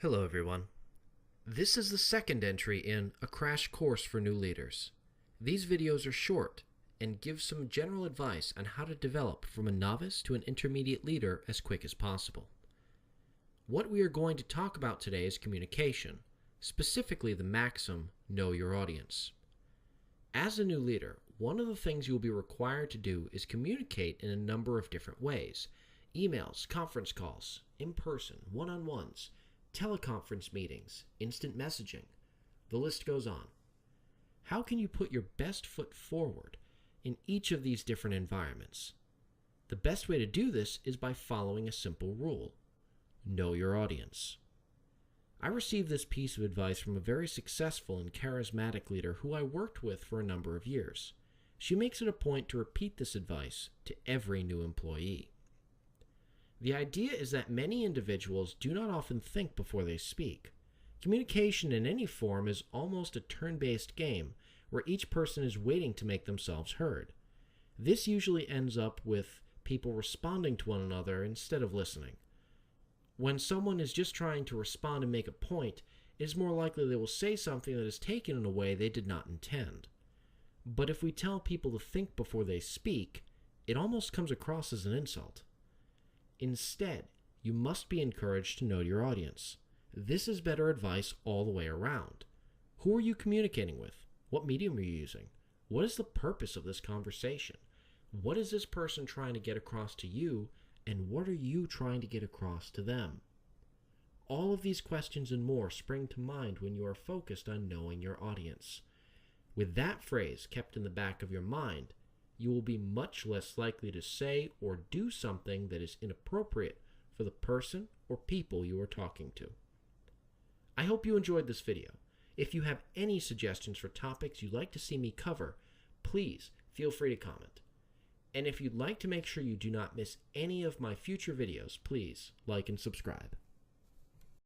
Hello everyone. This is the second entry in A Crash Course for New Leaders. These videos are short and give some general advice on how to develop from a novice to an intermediate leader as quick as possible. What we are going to talk about today is communication, specifically the maxim, know your audience. As a new leader, one of the things you will be required to do is communicate in a number of different ways: emails, conference calls, in-person, one-on-ones, teleconference meetings, instant messaging. The list goes on. How can you put your best foot forward in each of these different environments? The best way to do this is by following a simple rule: know your audience. I received this piece of advice from a very successful and charismatic leader who I worked with for a number of years. She makes it a point to repeat this advice to every new employee. The idea is that many individuals do not often think before they speak. Communication in any form is almost a turn-based game where each person is waiting to make themselves heard. This usually ends up with people responding to one another instead of listening. When someone is just trying to respond and make a point, it is more likely they will say something that is taken in a way they did not intend. But if we tell people to think before they speak, it almost comes across as an insult. Instead, you must be encouraged to know your audience. This is better advice all the way around. Who are you communicating with? What medium are you using? What is the purpose of this conversation? What is this person trying to get across to you, and what are you trying to get across to them? All of these questions and more spring to mind when you are focused on knowing your audience. With that phrase kept in the back of your mind, you will be much less likely to say or do something that is inappropriate for the person or people you are talking to. I hope you enjoyed this video. If you have any suggestions for topics you'd like to see me cover, please feel free to comment. And if you'd like to make sure you do not miss any of my future videos, please like and subscribe.